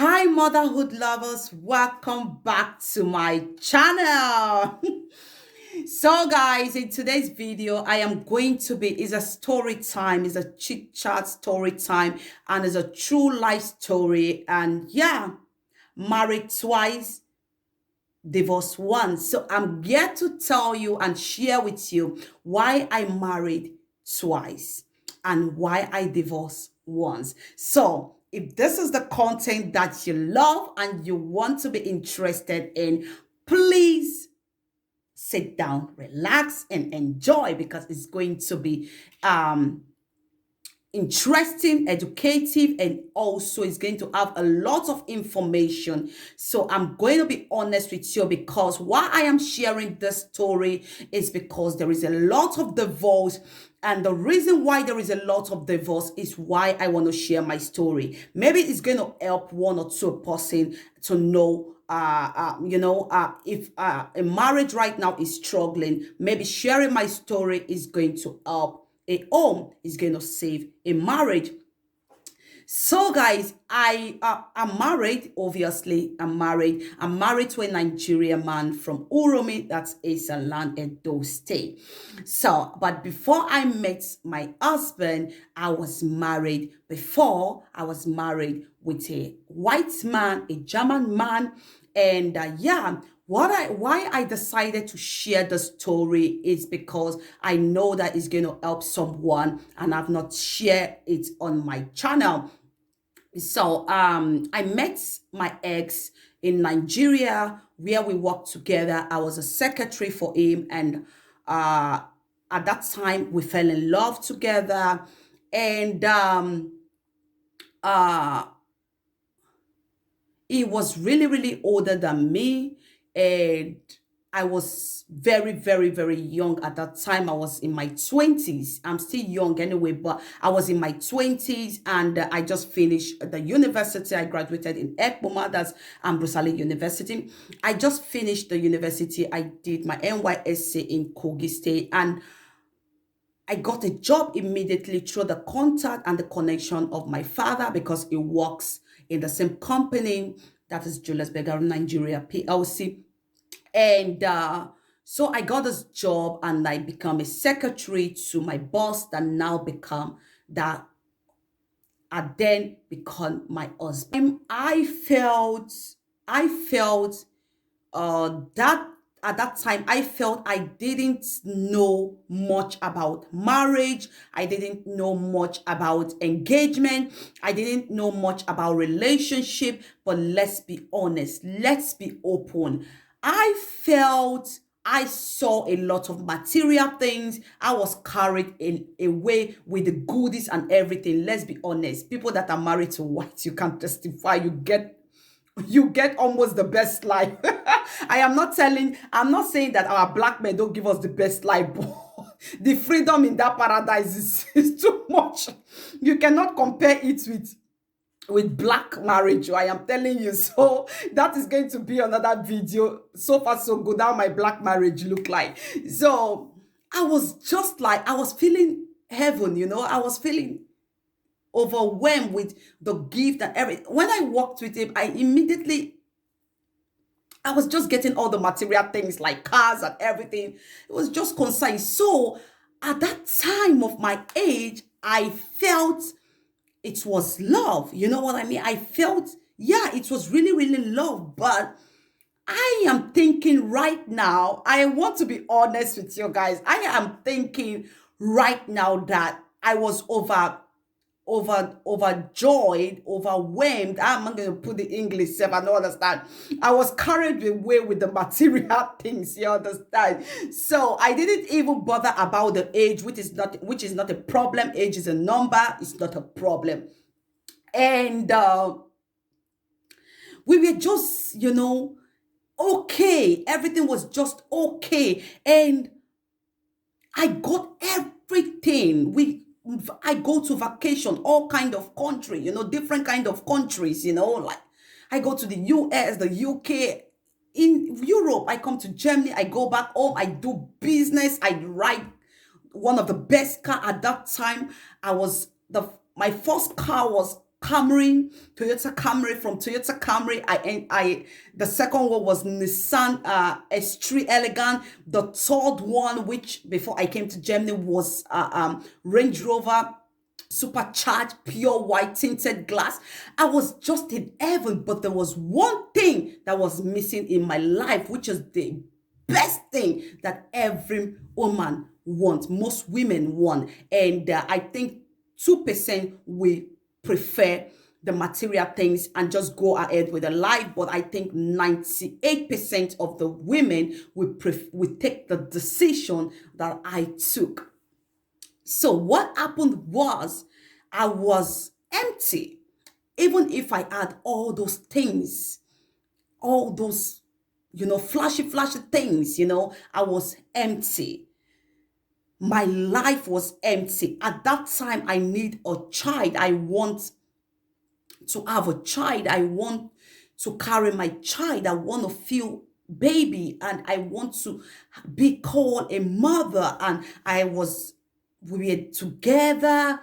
Hi, motherhood lovers. Welcome back to my channel. So, guys, in today's video, I am going to be, is a story time, is a chit chat story time, and is a true life story. And yeah, married twice, divorced once. So, I'm here to tell you and share with you why I married twice and why I divorced once. So, if this is the content that you love and you want to be interested in, please sit down, relax, and enjoy because it's going to be interesting, educative, and also it's going to have a lot of information. So I'm going to be honest with you because why I am sharing this story is because there is a lot of divorce. And the reason why there is a lot of divorce is why I want to share my story. Maybe it's going to help one or two person to know if a marriage right now is struggling, maybe sharing my story is going to help a home, is going to save a marriage. So, guys, I'm married. Obviously, I'm married. I'm married to a Nigerian man from Uromi, that's Esaland, Edo State. So, but before I met my husband, I was married. Before I was married with a white man, a German man, and yeah. Why I decided to share the story is because I know that it's going to help someone, and I've not shared it on my channel. So I met my ex in Nigeria where we worked together. I was a secretary for him, and uh, at that time we fell in love together. And uh, he was really, really older than me. And I was very, very, very young at that time. I was in my 20s. I'm still young anyway, but I was in my 20s, and I just finished the university. I graduated in Ekboma, that's Ambrosali University. I just finished the university. I did my NYSC in Kogi State, and I got a job immediately through the contact and the connection of my father because he works in the same company, that is Julius Berger Nigeria PLC. And so I got this job and I become a secretary to my boss that now become that had then become my husband. I felt that at that time I felt I didn't know much about marriage. I didn't know much about engagement. I didn't know much about relationship. But let's be honest, let's be open. I felt I saw a lot of material things. I was carried in a way with the goodies and everything. Let's be honest. People that are married to whites, you can testify. You get almost the best life. I'm not saying that our black men don't give us the best life, but the freedom in that paradise is too much. You cannot compare it with black marriage. I am telling you. So that is going to be another video. So far so good, how my black marriage look like. So I was just like, I was feeling heaven, I was feeling overwhelmed with the gift and everything. When I walked with him, I was just getting all the material things like cars and everything. It was just concerned. So at that time of my age, I felt it was love. You know what I mean? I felt, yeah, it was really, really love. But I am thinking right now, I want to be honest with you guys. I am thinking right now that I was overjoyed, overwhelmed. I'm not going to put the English self, I don't understand. I was carried away with the material things, you understand? So I didn't even bother about the age, which is not a problem. Age is a number, it's not a problem. And we were just, okay. Everything was just okay. And I got everything. I go to vacation, all kind of country, different kind of countries, like I go to the US, the UK, in Europe, I come to Germany, I go back home, I do business, I ride one of the best car at that time. My first car was Camry, Toyota Camry. From Toyota Camry, the second one was Nissan S3 Elegant. The third one, which before I came to Germany, was Range Rover supercharged pure white tinted glass. I was just in heaven, but there was one thing that was missing in my life, which is the best thing that every woman wants, most women want. And I think 2% will prefer the material things and just go ahead with their life. But I think 98% of the women will take the decision that I took. So what happened was I was empty. Even if I had all those things, all those, flashy, flashy things, I was empty. My life was empty. At that time, I need a child. I want to have a child. I want to carry my child. I want to feel baby and I want to be called a mother. And we were together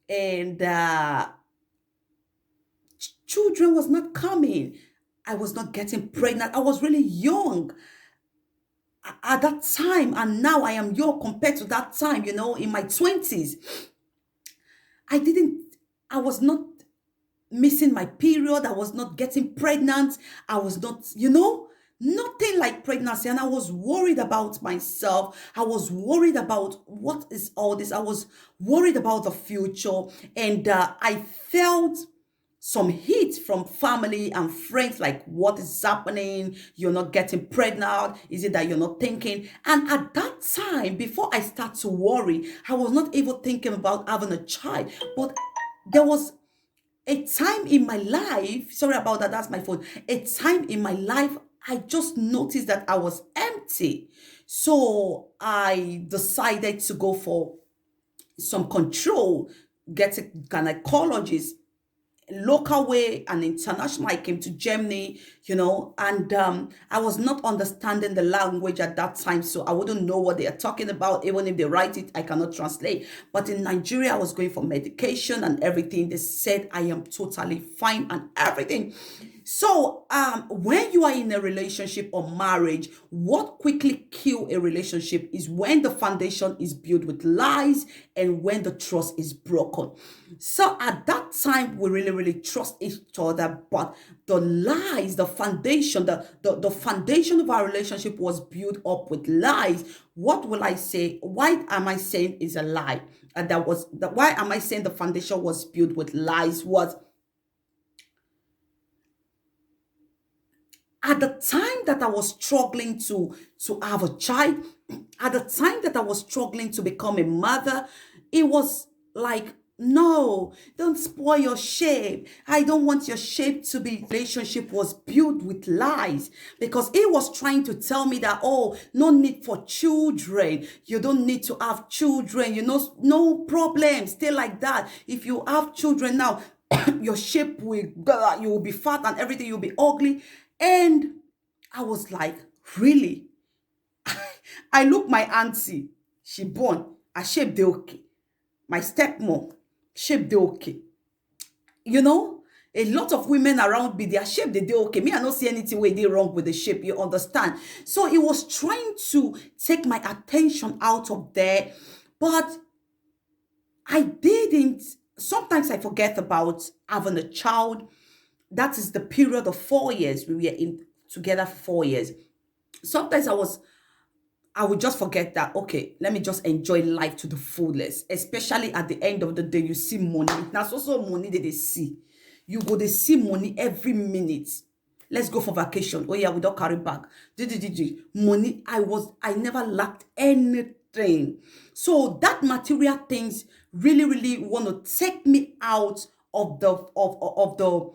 and children was not coming. I was not getting pregnant. I was really young at that time. And now I am young compared to that time, in my 20s. I was not missing my period. I was not getting pregnant. I was not, nothing like pregnancy. And I was worried about myself. I was worried about what is all this. I was worried about the future. And I felt some heat from family and friends, like, what is happening? You're not getting pregnant. Is it that you're not thinking? And at that time, before I start to worry, I was not even thinking about having a child. But there was a time in my life, sorry about that, that's my phone. A time in my life, I just noticed that I was empty. So I decided to go for some control, get a gynecologist, local way and international. I came to Germany, and I was not understanding the language at that time, so I wouldn't know what they are talking about. Even if they write it, I cannot translate. But in Nigeria, I was going for medication and everything. They said I am totally fine and everything. So when you are in a relationship or marriage, what quickly kill a relationship is when the foundation is built with lies and when the trust is broken. So at that time, we really, really trust each other, but the lies, the foundation, the foundation of our relationship was built up with lies. What will I say? Why am I saying is a lie? And why am I saying the foundation was built with lies? Was at the time that I was struggling to have a child, at the time that I was struggling to become a mother, it was like, no, don't spoil your shape. I don't want your shape to be. Relationship was built with lies because he was trying to tell me that, oh, no need for children. You don't need to have children. No problem. Stay like that. If you have children now, your shape you will be fat and everything. You'll be ugly. And I was like, really? I look my auntie, she born, her shape dey okay. My stepmom, shape dey okay. A lot of women around me, their shape dey okay. Me, I don't see anything where they wrong with the shape, you understand? So it was trying to take my attention out of there, but I didn't. Sometimes I forget about having a child. That is the period of 4 years. We were together for 4 years. Sometimes I would just forget that, okay, let me just enjoy life to the fullest. Especially at the end of the day, you see money. That's also money that they see. You go, they see money every minute. Let's go for vacation. Oh yeah, we don't carry bag. Money, I never lacked anything. So that material things really, really want to take me out of the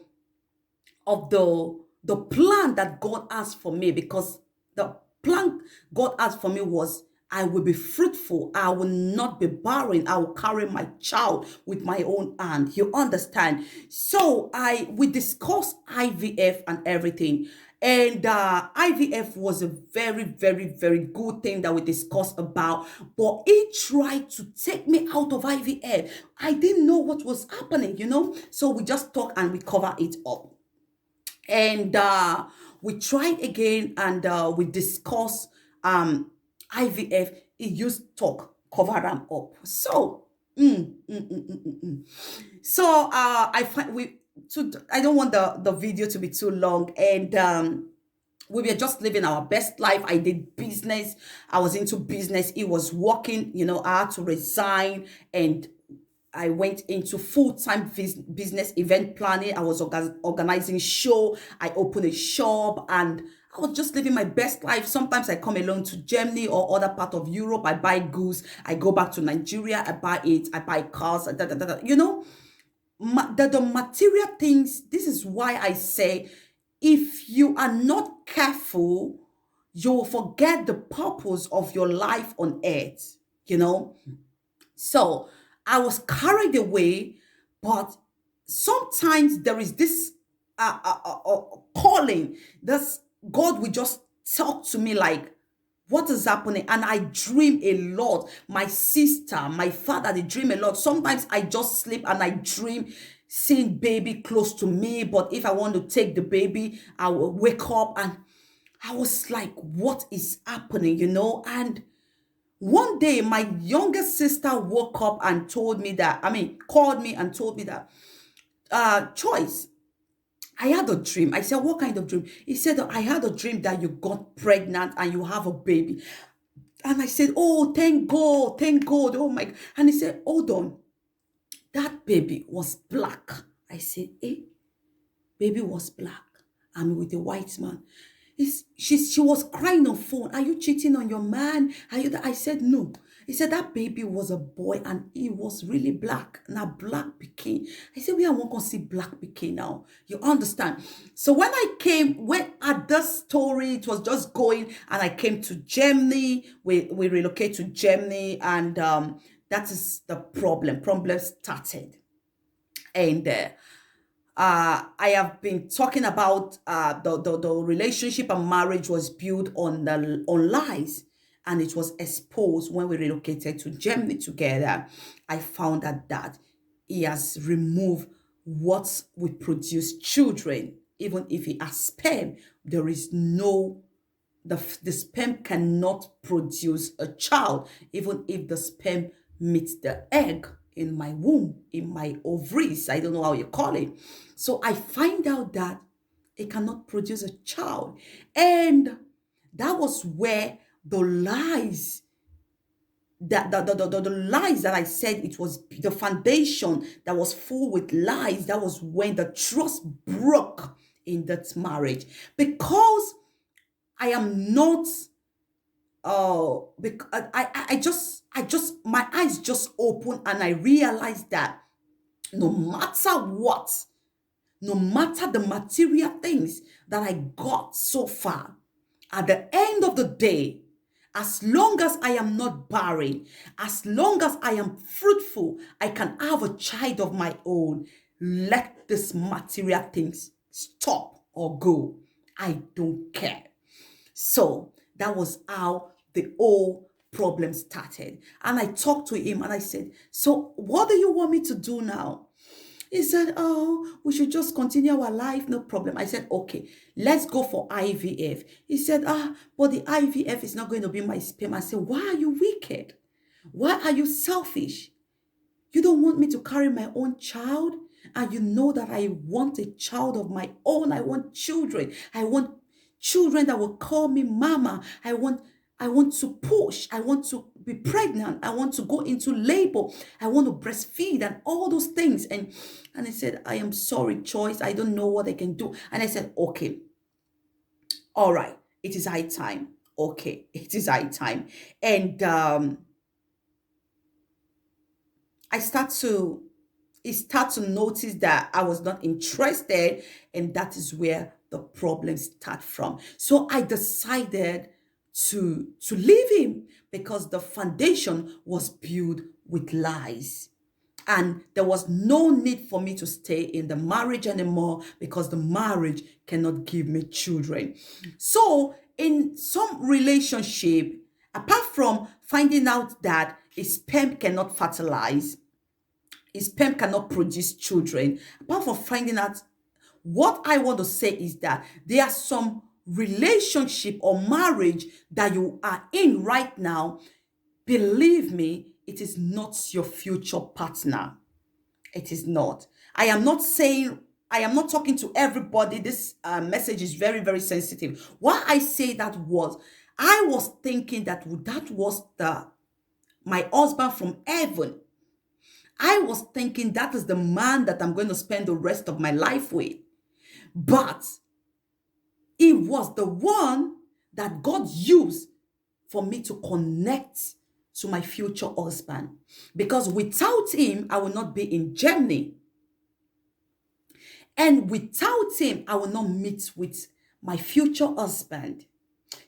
plan that God has for me, because the plan God has for me was I will be fruitful. I will not be barren. I will carry my child with my own hand. You understand? So we discussed IVF and everything. And IVF was a very, very, very good thing that we discussed about. But he tried to take me out of IVF. I didn't know what was happening, So we just talk and we cover it up. And we tried again, and we discussed IVF. He used talk, cover them up. So, so I find we. To, I don't want the video to be too long, and we were just living our best life. I did business. I was into business. It was working. I had to resign, and I went into full-time business event planning. I was organizing show. I opened a shop, and I was just living my best life. Sometimes I come alone to Germany or other part of Europe. I buy goods. I go back to Nigeria. I buy it. I buy cars. The material things. This is why I say, if you are not careful, you will forget the purpose of your life on earth. So I was carried away, but sometimes there is this calling. This God will just talk to me like, what is happening? And I dream a lot. My sister, my father, they dream a lot. Sometimes I just sleep and I dream seeing baby close to me. But if I want to take the baby, I will wake up, and I was like, what is happening? And one day, my youngest sister woke up and told me that, called me and told me that, Choice, I had a dream. I said, what kind of dream? He said, I had a dream that you got pregnant and you have a baby. And I said, oh, thank God, thank God. Oh my. And he said, hold on. That baby was black. I said, baby was black. I'm with a white man. She was crying on phone. Are you cheating on your man? I said, no. He said that baby was a boy and he was really black. Now black became. I said, we are not going to see black became now. You understand? So when at the story, it was just going, and I came to Germany. We relocated to Germany, and that is the problem. Problem started. And I have been talking about the relationship and marriage was built on lies, and it was exposed when we relocated to Germany together. I found out that he has removed what we produce children. Even if he has sperm, there is no the sperm cannot produce a child, even if the sperm meets the egg in my womb, in my ovaries. I don't know how you call it. So I find out that it cannot produce a child. And that was where the lies the lies that I said, it was the foundation that was full with lies. That was when the trust broke in that marriage, because I am not because I just my eyes just opened, and I realized that no matter what, no matter the material things that I got so far, at the end of the day, as long as I am not barren, as long as I am fruitful, I can have a child of my own. Let this material things stop or go. I don't care. So that was how the whole problem started. And I talked to him and I said, so what do you want me to do now? He said, oh, we should just continue our life, no problem. I said, okay, let's go for IVF. He said, but the IVF is not going to be my sperm. I said, why are you wicked? Why are you selfish? You don't want me to carry my own child? And you know that I want a child of my own. I want children. I want children that will call me mama. I want to push. I want to be pregnant. I want to go into labor. I want to breastfeed and all those things. And I said, I am sorry, Choice. I don't know what I can do. And I said, okay, all right. It is high time. Okay, it is high time. And I start to he start to notice that I was not interested, and that is where the problem start from. So I decided to leave him, because the foundation was built with lies. And there was no need for me to stay in the marriage anymore because the marriage cannot give me children. So in some relationship, apart from finding out that a sperm cannot fertilize, a sperm cannot produce children, apart from finding out, what I want to say is that there are some relationship or marriage that you are in right now. Believe me, it is not your future partner. It is not. I am not saying, I am not talking to everybody. This message is very, very sensitive. Why I say that was, I was thinking that that was my husband from heaven. I was thinking that is the man that I'm going to spend the rest of my life with. But it was the one that God used for me to connect to my future husband. Because without him, I will not be in Germany. And without him, I will not meet with my future husband.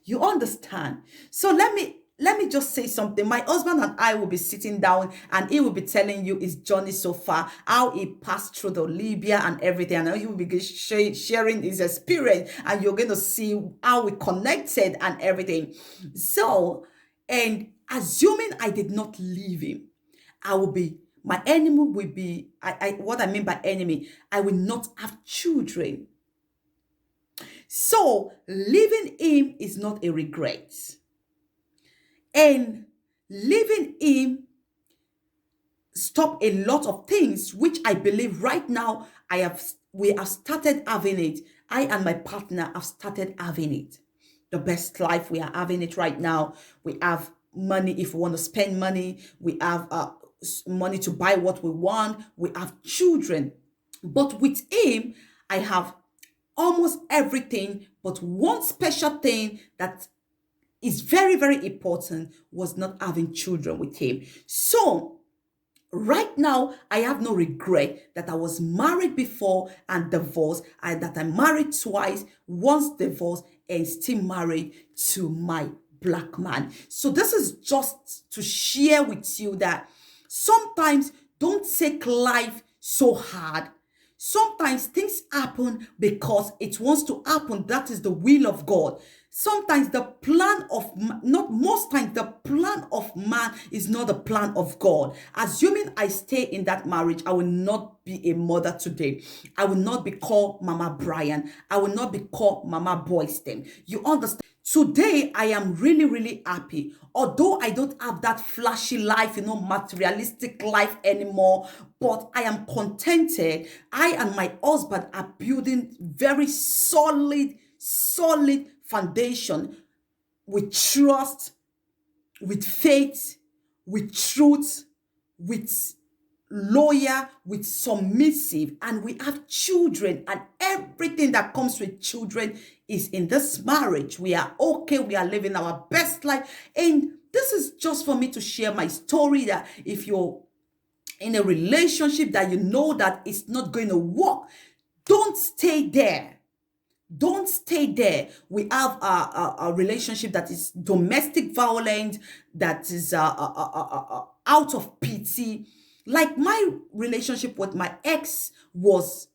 You understand? So let me just say something. My husband and I will be sitting down and he will be telling you his journey so far, how he passed through the Libya and everything. And he will be sharing his experience and you're going to see how we connected and everything. So, and assuming I did not leave him, my enemy will be, what I mean by enemy, I will not have children. So leaving him is not a regret. And leaving him stop a lot of things, which I believe right now we have started having it. I and my partner have started having it. The best life, we are having it right now. We have money if we want to spend money. We have money to buy what we want. We have children. But with him, I have almost everything. But one special thing that is very, very important was not having children with him. So right now, I have no regret that I was married before and divorced, and that I married twice, once divorced, and still married to my black man. So this is just to share with you that sometimes don't take life so hard. Sometimes things happen because it wants to happen. That is the will of God. Sometimes the plan of, not most times, the plan of man is not the plan of God. Assuming I stay in that marriage, I will not be a mother today. I will not be called Mama Brian. I will not be called Mama Boyston. You understand? Today, I am really, really happy. Although I don't have that flashy life, materialistic life anymore, but I am contented. I and my husband are building very solid foundation with trust, with faith, with truth, with loyal, with submissive, and we have children, and everything that comes with children is in this marriage. We are okay. We are living our best life. And this is just for me to share my story, that if you're in a relationship that you know that it's not going to work, don't stay there. Don't stay there. We have a relationship that is domestic violence, that is out of pity. Like my relationship with my ex was,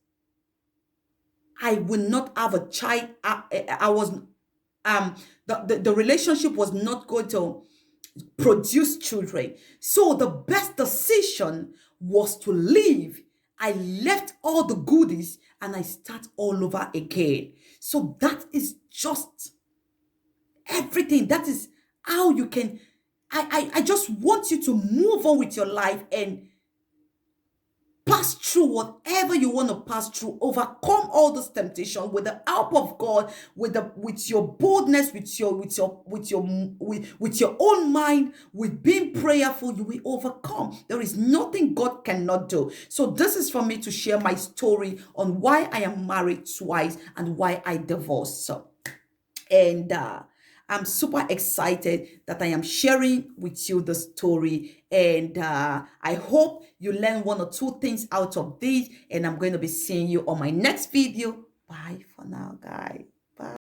I will not have a child. I was, the relationship was not going to produce children. So the best decision was to leave. I left all the goodies and I start all over again. So that is just everything. That is how you can, I just want you to move on with your life and pass through whatever you want to pass through, overcome all this temptation with the help of God, with your boldness, with your own mind, with being prayerful. You will overcome. There is nothing God cannot do. So this is for me to share my story on why I am married twice and why I divorced. And I'm super excited that I am sharing with you the story. And I hope you learn one or two things out of this. And I'm going to be seeing you on my next video. Bye for now, guys.